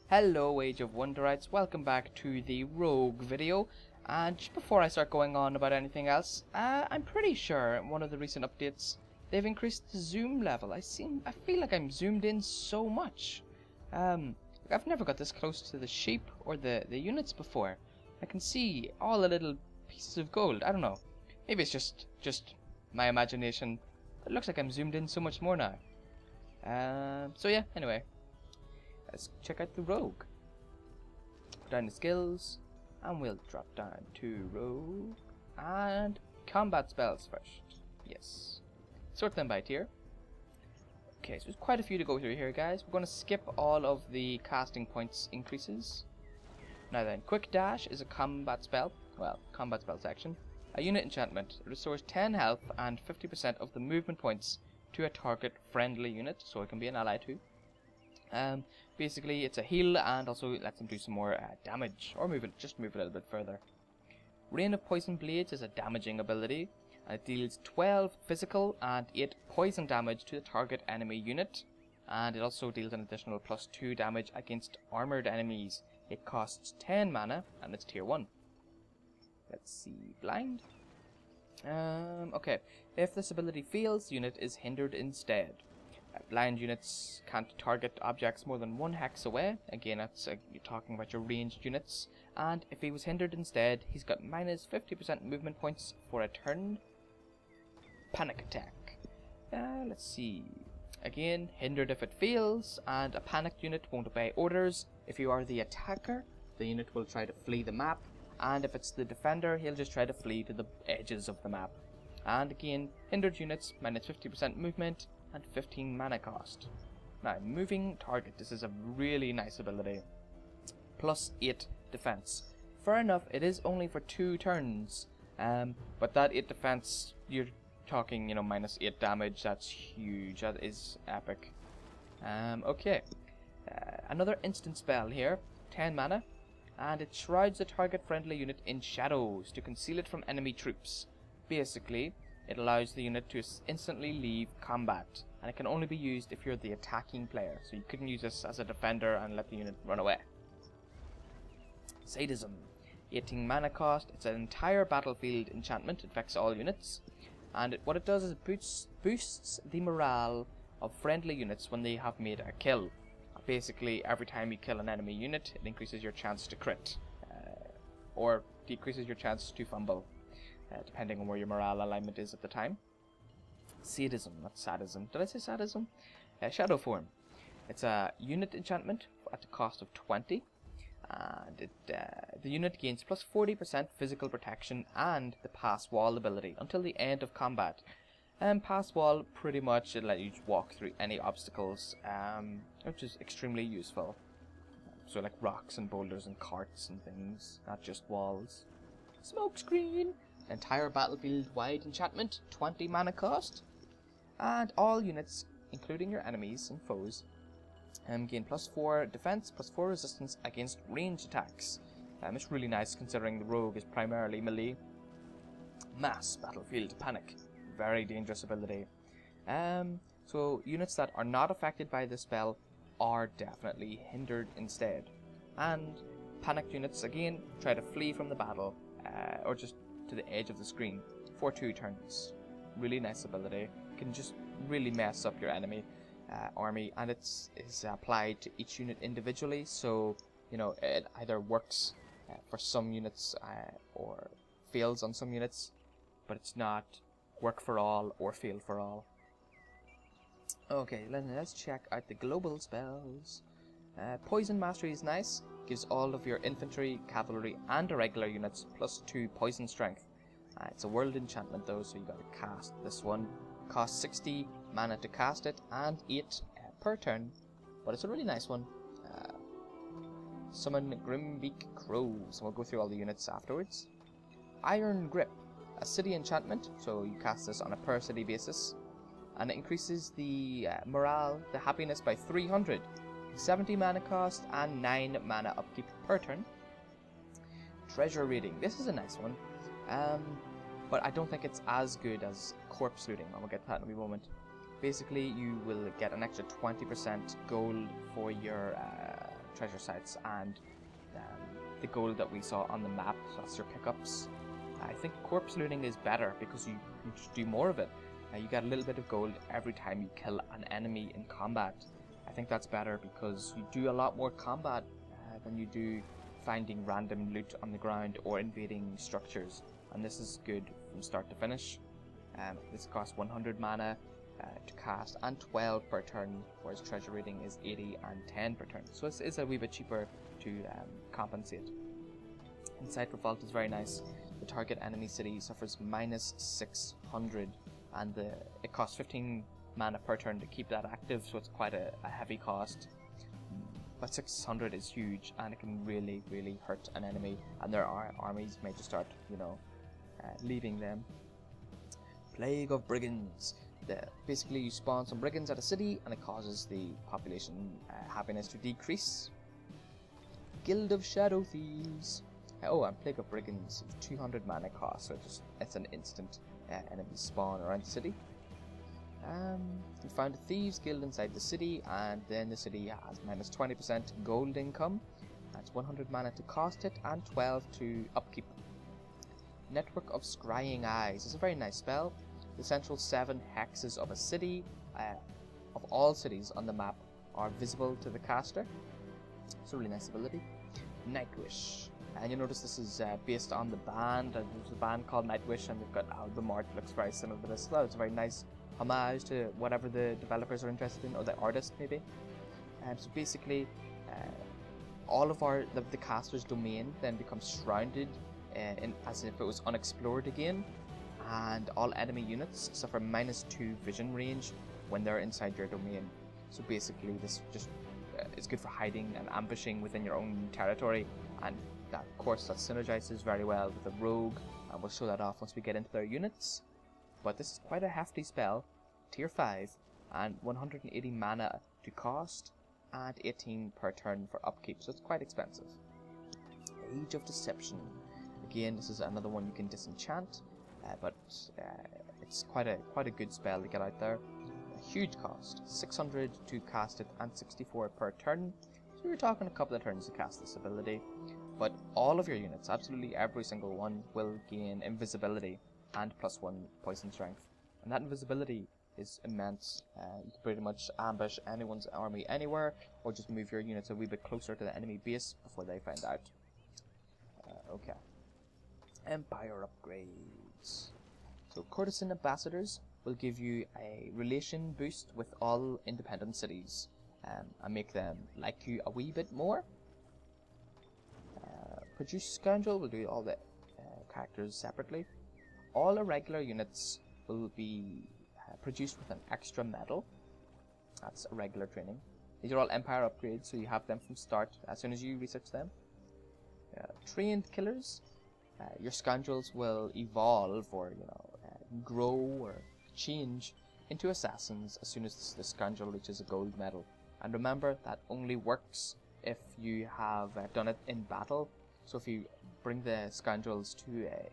Hello Age of Wonderites, welcome back to the Rogue video. And just before I start going on about anything else, I'm pretty sure in one of the recent updates they've increased the zoom level. I feel like I'm zoomed in so much. I've never got this close to the sheep or the units before. I can see all the little pieces of gold. I don't know. Maybe it's just my imagination. It looks like I'm zoomed in so much more now. So yeah, anyway. Let's check out the rogue. Put down the skills, and we'll drop down to rogue and combat spells first. Yes. Sort them by tier. Okay, so there's quite a few to go through here, guys. We're going to skip all of the casting points increases. Now then, quick dash is a combat spell. Well, combat spell section. A unit enchantment. It restores 10 health and 50% of the movement points to a target friendly unit, so it can be an ally too. Basically it's a heal and also it lets them do some more damage, or just move a little bit further. Rain of Poison Blades is a damaging ability, and it deals 12 physical and 8 poison damage to the target enemy unit, and it also deals an additional +2 damage against armored enemies. It costs 10 mana and it's tier 1. Let's see, blind. Okay, if this ability fails, the unit is hindered instead. Blind units can't target objects more than 1 hex away. Again, that's you're talking about your ranged units. And if he was hindered instead, he's got minus 50% movement points for a turn. Panic attack. Let's see. Again, hindered if it fails, and a panicked unit won't obey orders. If you are the attacker, the unit will try to flee the map, and if it's the defender, he'll just try to flee to the edges of the map. And again, hindered units, minus 50% movement, and 15 mana cost. Now, moving target. This is a really nice ability. +8 defense. Fair enough, it is only for 2 turns. But that 8 defense, you're talking, -8 damage. That's huge. That is epic. Okay. Another instant spell here. 10 mana. And it shrouds the target friendly unit in shadows to conceal it from enemy troops. Basically, it allows the unit to instantly leave combat, and it can only be used if you're the attacking player, so you couldn't use this as a defender and let the unit run away. Sadism. 18 mana cost. It's an entire battlefield enchantment. It affects all units, and what it does is it boosts the morale of friendly units when they have made a kill. Basically, every time you kill an enemy unit, it increases your chance to crit, or decreases your chance to fumble. Depending on where your morale alignment is at the time. Sadism, not sadism. Did I say sadism? Shadow Form. It's a unit enchantment at the cost of 20. And the unit gains +40% physical protection and the Pass Wall ability until the end of combat. Pass Wall, pretty much, it'll let you walk through any obstacles, which is extremely useful. So like rocks and boulders and carts and things, not just walls. Smokescreen. Entire battlefield-wide enchantment, 20 mana cost, and all units, including your enemies and foes, gain +4 defense, +4 resistance against ranged attacks. It's really nice considering the rogue is primarily melee. Mass Battlefield Panic, very dangerous ability. So units that are not affected by this spell are definitely hindered instead. And panicked units again try to flee from the battle, or just to the edge of the screen for 2 turns. Really nice ability. Can just really mess up your enemy army, and it's applied to each unit individually, so it either works for some units or fails on some units, but it's not work for all or fail for all. Okay, let's check out the global spells. Poison Mastery is nice. Gives all of your infantry, cavalry, and irregular units +2 poison strength. It's a world enchantment though, so you gotta cast this one. Costs 60 mana to cast it, and 8 per turn. But it's a really nice one. Summon Grimbeak Crows. We'll go through all the units afterwards. Iron Grip. A city enchantment, so you cast this on a per city basis. And it increases the morale, the happiness by 300. 70 mana cost and 9 mana upkeep per turn. Treasure Raiding. This is a nice one. But I don't think it's as good as Corpse Looting. I'll get to that in a wee moment. Basically, you will get an extra 20% gold for your treasure sites and the gold that we saw on the map. So that's your pickups. I think corpse looting is better because you can just do more of it. You get a little bit of gold every time you kill an enemy in combat. I think that's better because you do a lot more combat than you do finding random loot on the ground or invading structures. And this is good from start to finish. This costs 100 mana to cast and 12 per turn, whereas treasure rating is 80 and 10 per turn. So it's a wee bit cheaper to compensate. Inside Revolt is very nice. The target enemy city suffers minus 600 and it costs 15 mana per turn to keep that active, so it's quite a heavy cost. But 600 is huge and it can really, really hurt an enemy, and their armies may just start, leaving them. Plague of Brigands. Basically you spawn some brigands at a city and it causes the population happiness to decrease. Guild of Shadow Thieves. And Plague of Brigands, 200 mana cost, so it's an instant enemy spawn around the city. You find a Thieves Guild inside the city, and then the city has minus 20% gold income. That's 100 mana to cost it and 12 to upkeep. Network of Scrying Eyes is a very nice spell. The central 7 hexes of a city, of all cities on the map, are visible to the caster. It's a really nice ability. Nightwish. And you'll notice this is based on the band. There's a band called Nightwish and they've got album art that looks very similar to this. So it's a very nice homage to whatever the developers are interested in, or the artist maybe. So basically, all of the caster's domain then becomes shrouded as if it was unexplored again, and all enemy units suffer minus 2 vision range when they're inside your domain. So basically this just is good for hiding and ambushing within your own territory, and that, of course, that synergises very well with the rogue, and we'll show that off once we get into their units. But this is quite a hefty spell, tier 5, and 180 mana to cost, and 18 per turn for upkeep, so it's quite expensive. Age of Deception. Again, this is another one you can disenchant, but it's quite a good spell to get out there. A huge cost, 600 to cast it and 64 per turn, so you're talking a couple of turns to cast this ability. But all of your units, absolutely every single one, will gain invisibility and +1 poison strength. And that invisibility is immense. You can pretty much ambush anyone's army anywhere, or just move your units a wee bit closer to the enemy base before they find out. Okay. Empire upgrades. So courtesan ambassadors will give you a relation boost with all independent cities, and make them like you a wee bit more. Produce Scoundrel will do all the characters separately. All irregular units will be produced with an extra medal. That's a regular training. These are all Empire upgrades, so you have them from start as soon as you research them. Trained killers. Your Scoundrels will evolve or grow or change into assassins as soon as the Scoundrel reaches a gold medal. And remember, that only works if you have done it in battle. So if you bring the Scoundrels to a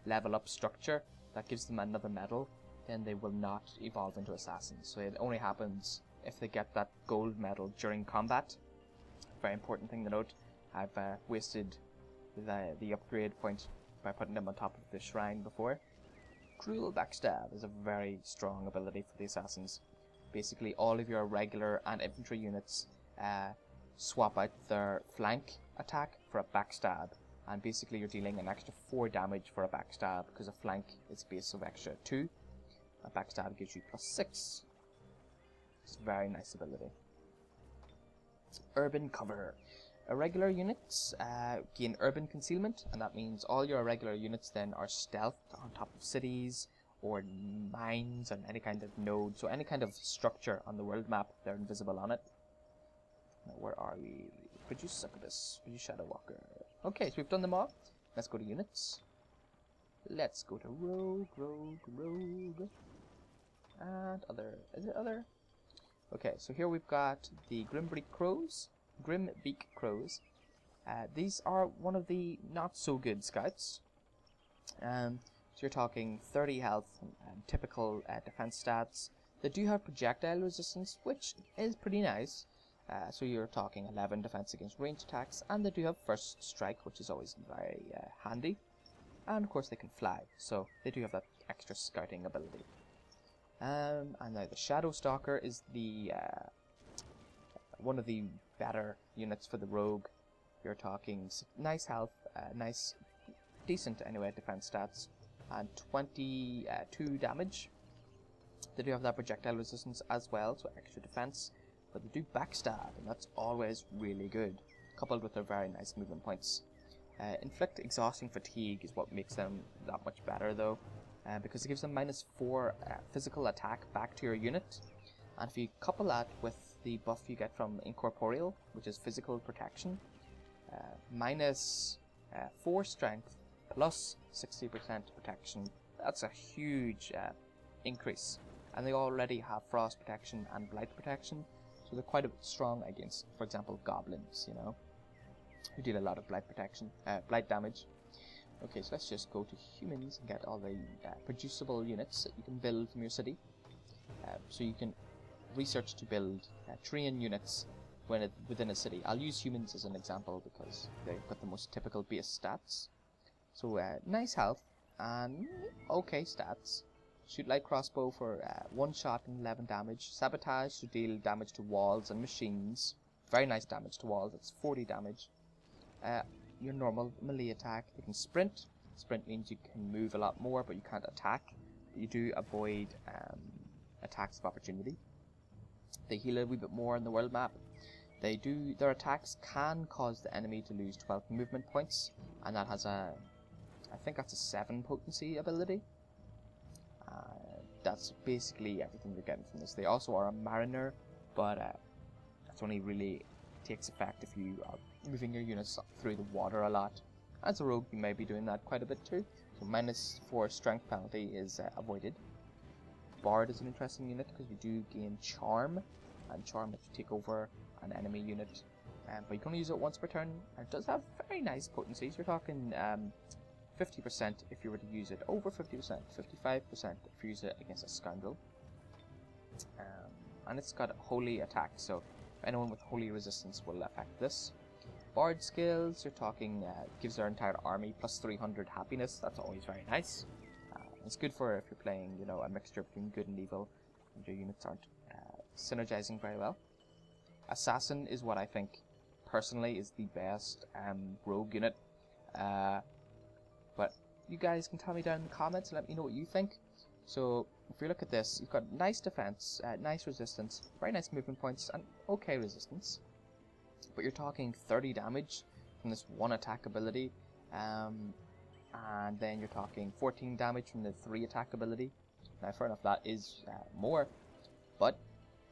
level up structure that gives them another medal, then they will not evolve into assassins. So it only happens if they get that gold medal during combat. Very important thing to note. I've wasted the upgrade point by putting them on top of the shrine before. Cruel Backstab is a very strong ability for the assassins. Basically all of your regular and infantry units swap out their flank attack for a backstab, and basically you're dealing an extra 4 damage for a backstab because a flank is base of extra 2. A backstab gives you +6. It's a very nice ability. Urban Cover. Irregular units gain urban concealment, and that means all your irregular units then are stealthed on top of cities or mines and any kind of node, so any kind of structure on the world map, they're invisible on it. Now, where are we? Produce Succubus, produce Shadow Walker. Okay, so we've done them all. Let's go to units. Let's go to Rogue, and other. Is it other? Okay, so here we've got the Grimbeak Crows. These are one of the not so good scouts. So you're talking 30 health and typical defense stats. They do have projectile resistance, which is pretty nice. So you're talking 11 defense against ranged attacks, and they do have first strike, which is always very handy. And of course they can fly, so they do have that extra scouting ability. And now the Shadow Stalker is the one of the better units for the rogue. You're talking nice health, nice, decent anyway defense stats, and 22 damage. They do have that projectile resistance as well, so extra defense. But they do backstab, and that's always really good, coupled with their very nice movement points. Inflict exhausting fatigue is what makes them that much better though, because it gives them -4 physical attack back to your unit. And if you couple that with the buff you get from Incorporeal, which is physical protection, -4 strength plus 60% protection, that's a huge increase. And they already have frost protection and blight protection, so they're quite a bit strong against, for example, goblins, you know, who deal a lot of blight protection, blight damage. Okay, so let's just go to humans and get all the producible units that you can build from your city. So you can research to build train units within a city. I'll use humans as an example because they've got the most typical base stats. So nice health and okay stats. Shoot light crossbow for 1 shot and 11 damage. Sabotage to deal damage to walls and machines. Very nice damage to walls, that's 40 damage. Your normal melee attack. They can sprint. Sprint means you can move a lot more, but you can't attack. You do avoid attacks of opportunity. They heal a wee bit more on the world map. Their attacks can cause the enemy to lose 12 movement points, and that has I think that's a 7 potency ability. That's basically everything you're getting from this. They also are a mariner, but that's only really takes effect if you are moving your units through the water a lot. As a rogue, you may be doing that quite a bit too. So -4 strength penalty is avoided. Bard is an interesting unit because you do gain charm, and charm lets you take over an enemy unit, but you can only use it once per turn. And it does have very nice potencies. You're talking 50% if you were to use it, over 50%, 55% if you use it against a scoundrel. And it's got holy attack, so anyone with holy resistance will affect this. Bard skills, you're talking gives their entire army plus 300 happiness. That's always very nice. It's good for if you're playing, you know, a mixture between good and evil, and your units aren't synergizing very well. Assassin is what I think personally is the best rogue unit. But you guys can tell me down in the comments and let me know what you think. So if you look at this, you've got nice defense, nice resistance, very nice movement points, and okay resistance. But you're talking 30 damage from this 1 attack ability, and then you're talking 14 damage from the 3 attack ability. Now fair enough, that is more, but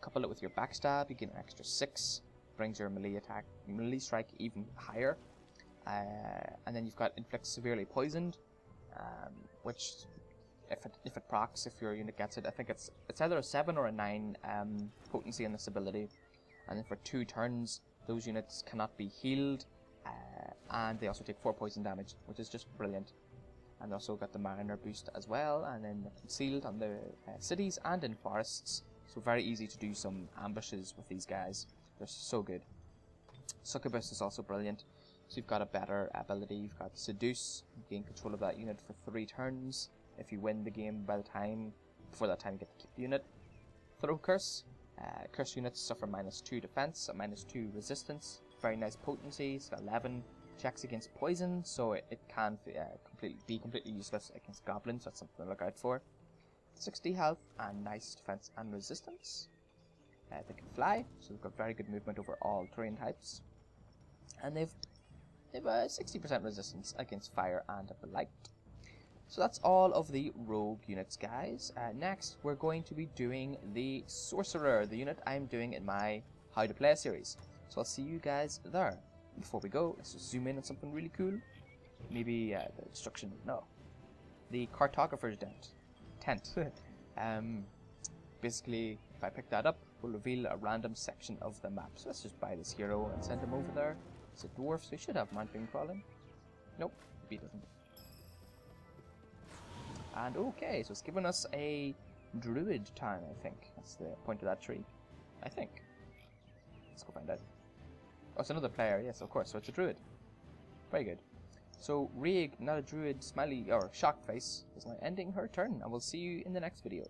couple it with your backstab, you get an extra 6, brings your melee strike even higher. And then you've got inflict severely poisoned, which if it procs, if your unit gets it, I think it's either a 7 or a 9 potency in this ability. And then for 2 turns, those units cannot be healed, and they also take 4 poison damage, which is just brilliant. And they also got the Mariner boost as well, and then they're concealed on the cities and in forests, so very easy to do some ambushes with these guys. They're so good. Succubus is also brilliant. So you've got a better ability. You've got Seduce, you gain control of that unit for 3 turns. If you win the game before that time you get to keep the unit. Throw Curse. Curse units suffer -2 defense and -2 resistance. Very nice potency. It's got 11 checks against poison, so it can be completely useless against goblins. That's something to look out for. 60 health and nice defense and resistance. They can fly, so they've got very good movement over all terrain types. And they've 60% resistance against fire and blight. So that's all of the rogue units, guys. Next, we're going to be doing the sorcerer, the unit I'm doing in my How to Play series. So I'll see you guys there. Before we go, let's just zoom in on something really cool. Maybe the destruction. No, the cartographer's tent. Basically, if I pick that up, will reveal a random section of the map. So let's just buy this hero and send him over there. It's a dwarf, so he should have mountain crawling. Nope, he doesn't. And okay, so it's given us a druid town, I think. That's the point of that tree, I think. Let's go find out. Oh, it's another player. Yes, of course. So it's a druid. Very good. So Rieg, not a druid, smiley or shock face is now ending her turn, and we'll see you in the next video.